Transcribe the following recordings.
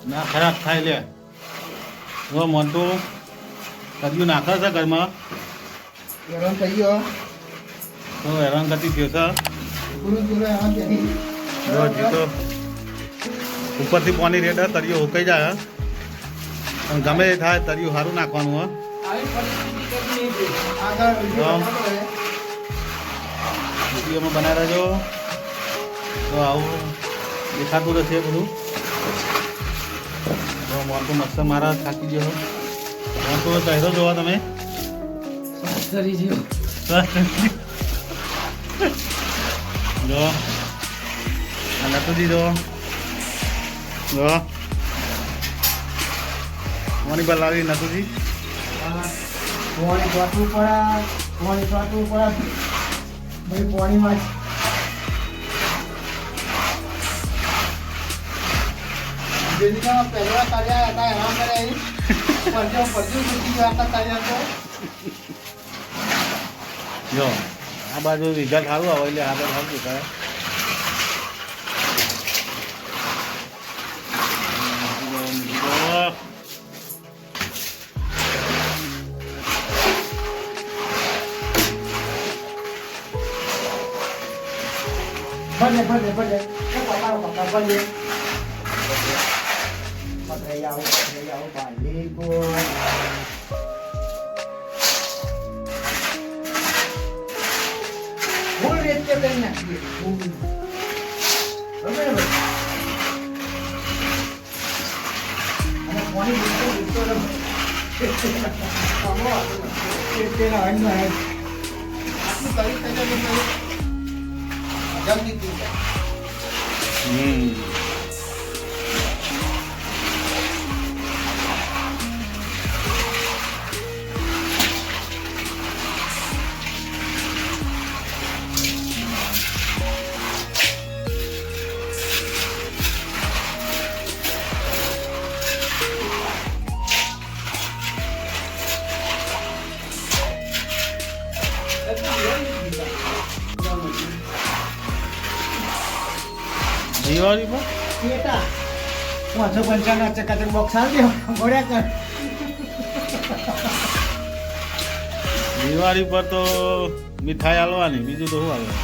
ના ખરાબ થાય લે જો મોટો કદીયું નાખે છે ઘરમાં હેરાન થઈ ગયો તો હેરાન કરતી થયો છે પૂરું પૂરું હેરાન થઈ જો જીતો ઉપરથી પાણી રેડ તળિયો હુકાઈ જાય પણ ગમે તે થાય તળિયું સારું નાખવાનું હોય આગળ વિડીયોમાં બનાવી રહેજો તો આવું દેખાતું રહેશે બધું તો મોટું મસ્ત મારા થાકી ગયો મોટું ચહેરો જોવા તમે જો આ નતુજી જો મોની પર લાવી નતુજી પાણી ચોટવું પડે ભાઈ પાણીમાં પહેલા તળિયા હતા હેરાન કરે પરજો સુધી હતા તળિયા તો જો આ બાજુ રિઝલ્ટ સારું આવે એટલે આગળ સારું દેખાય ભલે ભલે પકડાઈ આવો ભાઈ ફૂલ રેત કે કરી નાખીએ બરાબર અને પાણી બીજો તેના હંડ આટલું કરી જલ્દી પી જાય દિવાળી પર કેટા 555 ચકાચક બોક્સ આવી ગોળ્યા કર દિવાળી પર તો મીઠાઈ હાલવાની બીજું તો શું હાલવાનું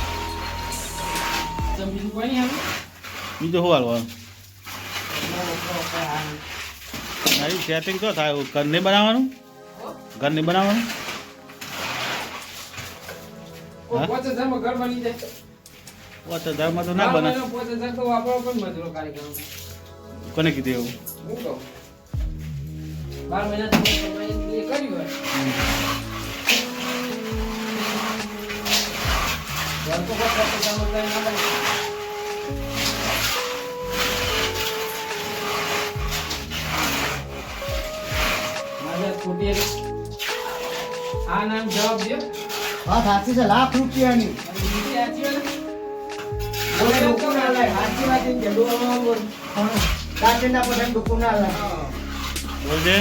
બીજું શું હાલવાનું અહીં સેટિંગ તો થાય ઘરને બનાવવાનું ઘરને બનાવવાનું ઘર બની જાય 5000 તો ના બને કોને કીધું એવું 12 મહિના કર્યું હોય આ નામ જવાબ દો હા સાચી છે લાખ રૂપિયાની બોલે ડુકુ ના લાય સાચી વાત છે ડુકુ કાચેના પર ડુકુ ના લાય બોલજે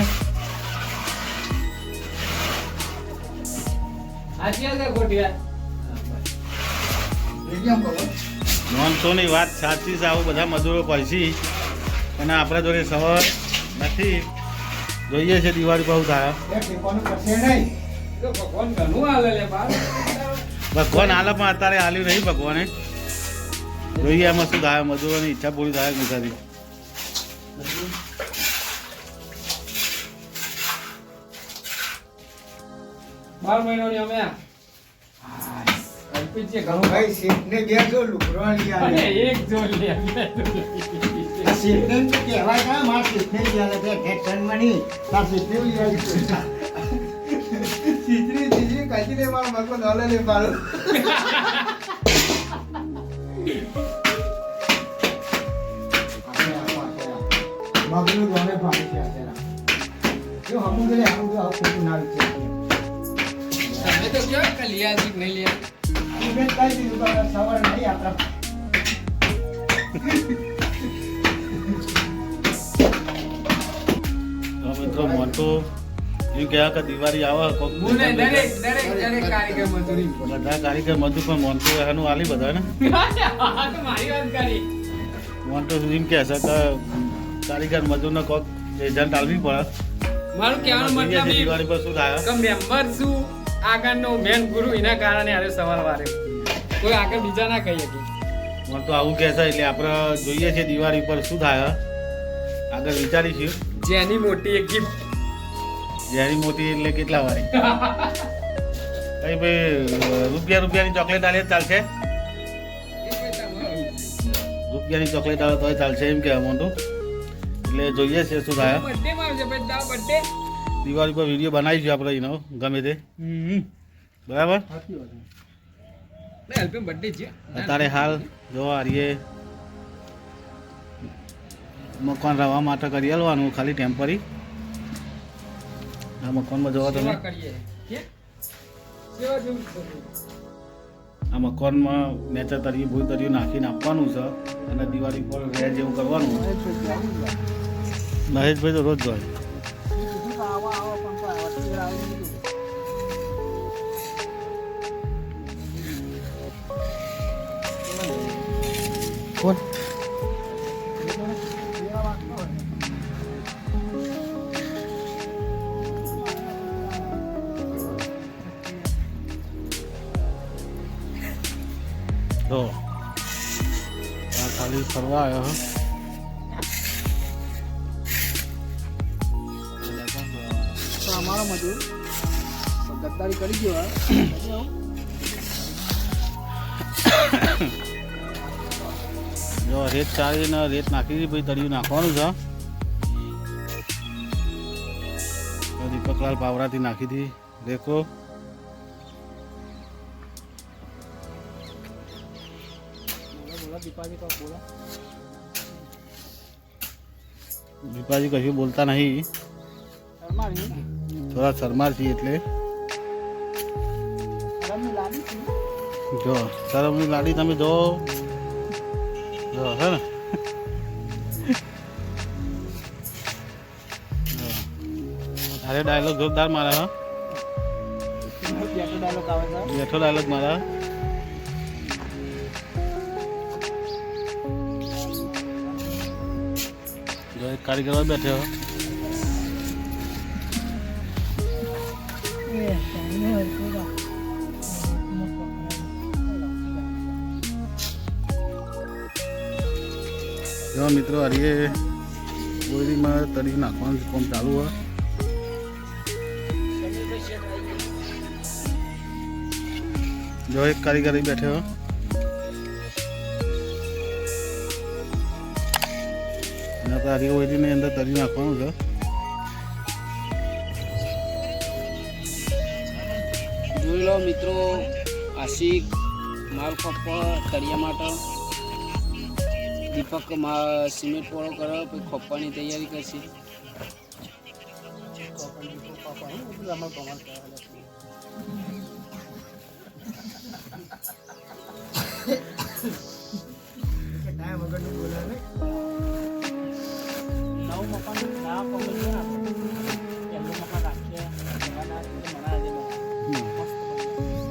સાચી વાત ખોટી વાત નોનસોની વાત સાચી છે આવું બધા મજૂરો કરશી અને આપણા જોડે સવાર નથી જોઈએ છે દિવાળી બહુ થાય ઠેકોનું કરશે નહીં ભગવાન ઘણું હાલે લે બાર ભગવાન હાલમાં અત્યારે હાલ્યું નહીં ભગવાને જોઈએ એમાં શું થાય મજૂરોની ઈચ્છા પૂરી થાય કે નથી 12 મહિનાની અમે અલ્પિત ઘણું ભાઈ શેઠને બે જો લુકરો લઈ અને આવે એક જો લે આ શેઠને તો કહેવાય ના માર શેઠને લઈ આવે કે ઠેઠન મણી તાર શેઠને લઈ આવી ચીચરી કાચી લે મારો મગો દોલે લે મારો મગનું દોલે ભાઈ છે અત્યારે જો હમું ગલે હમું તો ખોટું ના છે તમે તો કયો કે લિયા જી નહીં લિયા ઇવેન કઈ દીધું તો સવાર નહીં આપણા મિત્રો મોટો એમ કહેવા કે દિવાળી આવે કોક મુને દરેક કારીગર મજૂરી બધા કારીગર મજૂર પણ મોનતો એનું આલી બધા ને આ તો મારી વાત કરી મોન્ટો એમ કહે છે કે કારીગર મજૂરને કોઈક એજન્ટ આલવી પડે. મારું કહેવાનો જોઈએ છે મતલબ દિવાળી પર શું થાય. કે મેમ્બર શું આગળનો મેન ગુરુ એના કારણે આજે સવાલ વારે કોઈ આગળ બીજા ના કહી શકે. મને તો આવું કહે છે એટલે આપણે જોઈએ છે દિવાળી પર શું થાય. આગળ વિચારીશું. જેની મોટી એક ગિફ્ટ જેની મોટી એટલે કેટલા વાળી કઈ ભાઈ રૂપિયાની ચોકલેટ આલે ચાલશે. રૂપિયાની ચોકલેટ આવે તો ચાલશે એમ કહેવા માંડું. એટલે જોઈએ છે શું થાય. બર્થડે માં આવશે ભાઈ દા બર્થડે દિવાળી પર વિડીયો બનાવીશું આપણે એનો ગમે તે બરાબર. હેલ્પ બર્થડે છે અત્યારે હાલ જો આરીએ મકાન રહેવા માટે કરી આલવાનું ખાલી ટેમ્પરરી. આ મકાનમાં જોવા તમે સેવા કરીએ કે સેવા જેવું છે. આ મકાનમાં નેચર તરીકે ભૂલ તરીકે નાખીને આપવાનું છે અને દિવાળી પર રહે જેવું કરવાનું. મહેશભાઈ તો રોજ જોઈએ. કોણ તો આ ખાલી ફરવા આવ્યો હા. અમારો મજૂર ગદ્દારી કરી ગયો જો રેત ચાળીને રેત નાખી ભાઈ તળિયું નાખવાનું છે. તો દીપકલાલ પાવરાથી નાખી હતી રેકો. દીપાજી કશું બોલતા નહીં. થોડા શરમાર છીએ એટલે જો શરમની લાડી તમે જો હે ને અરે ડાયલોગ જોરદાર મારા હા. બેઠો ડાયલોગ મારા. જો એક કારીગર બેઠો. જો મિત્રો હરીએ બોરીમાં તરી નાખવાનું કામ ચાલુ હોય. જો એક કારીગર બેઠો. એના પર હરી ઓઈલીની અંદર તરી નાખવાનું છે. જોઈ લો મિત્રો આશિક માલ કપ તળિયા માટે દીપક સિમેન્ટ પોળો કરો પછી ખોપવાની તૈયારી કરશે.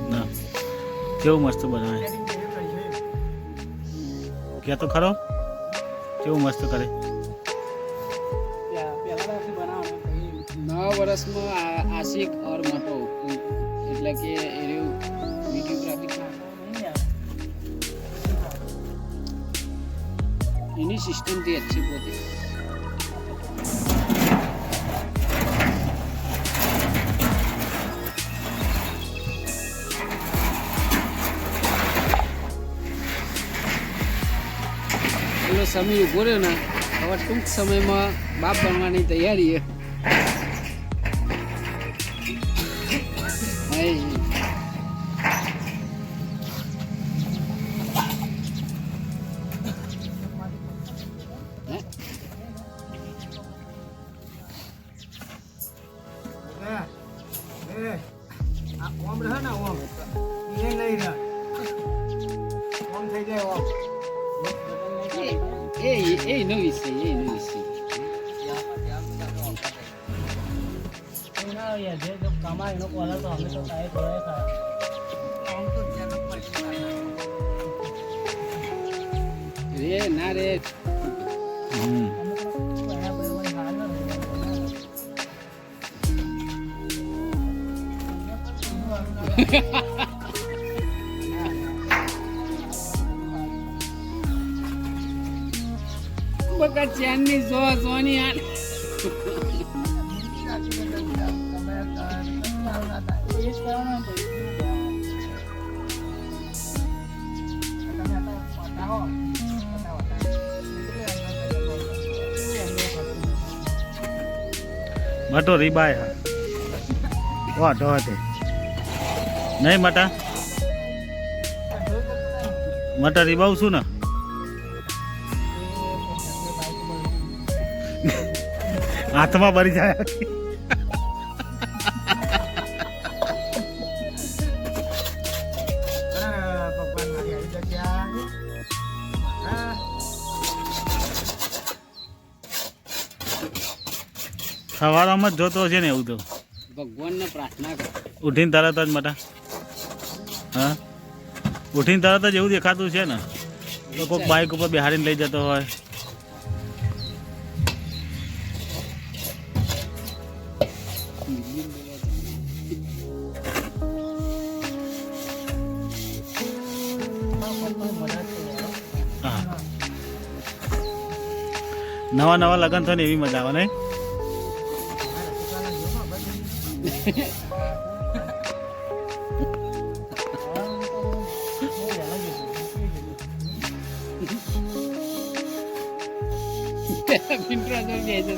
ના કેવું મસ્ત બનાવે ક્યાં તો ખરો કેવું મસ્ત કરે. નવા વર્ષમાં આશિક ઓર મોટો એટલે કે વિડીયોગ્રાફી એની સિસ્ટમથી अच्छी પોતે પેલો સમય ઉભો રહ્યો ને હવે ટૂંક સમયમાં બાપ બનવાની તૈયારી છે. ઓમ રહે ને ઓમ એ નહીં રહે ઓમ થઈ જાય ઓમ એનો વિષય રે ના રે હમ. બકા ચેનની સોની આ મટો રીબાય હા વાટો હતે નહીં મટા મટા રીબાવું છું ને હાથમાં ભરી જાય ભગવાન મારી આવી જગ્યા સવારમાં જ જોતો છે ને એવું તો ભગવાનને પ્રાર્થના કર ઉઠીને તરત જ મટા હા ઉઠીને તરત જ એવું દેખાતું છે ને તો કોઈક બાઇક ઉપર બિહારીને લઈ જતો હોય હા નવા નવા લગ્ન થાય ને એવી મજા આવે નહીં પિંટરા તો બે છે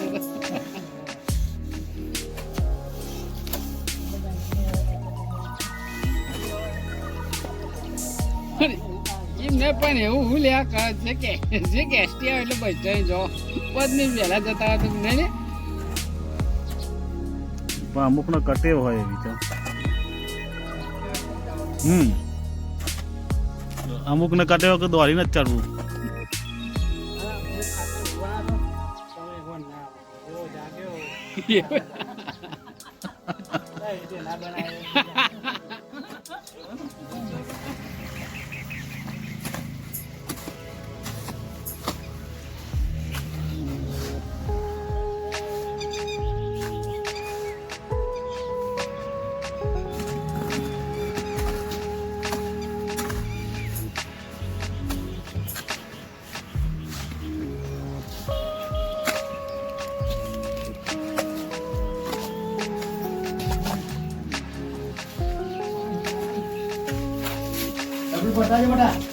એમને પણ એવું હું લ્યા કરે છે કે જે ગેસ્ટી આવે એટલે બસ જો પદની વહેલા જતા હોય તો નહીં ને પણ અમુકનો કટેવ હોય એવી તો અમુકને કટેવ કે દોડીને જ ચડવું બતાજો બેટા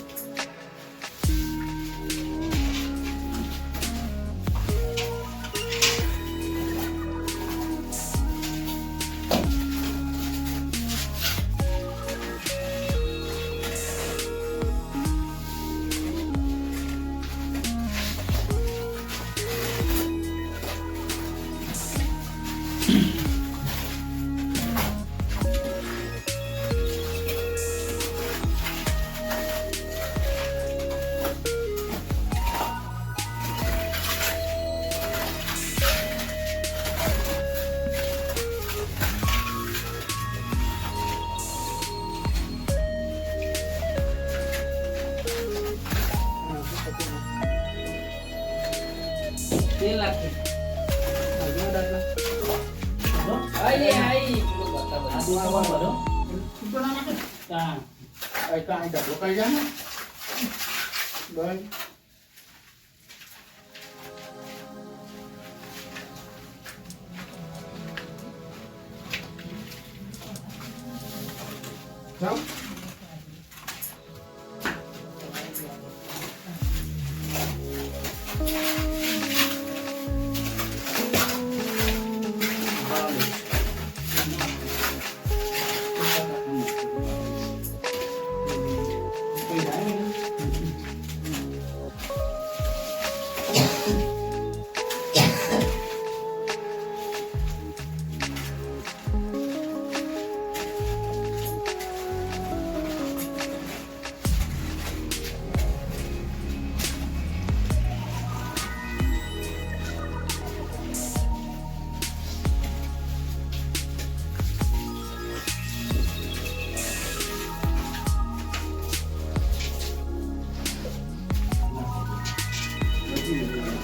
નથી.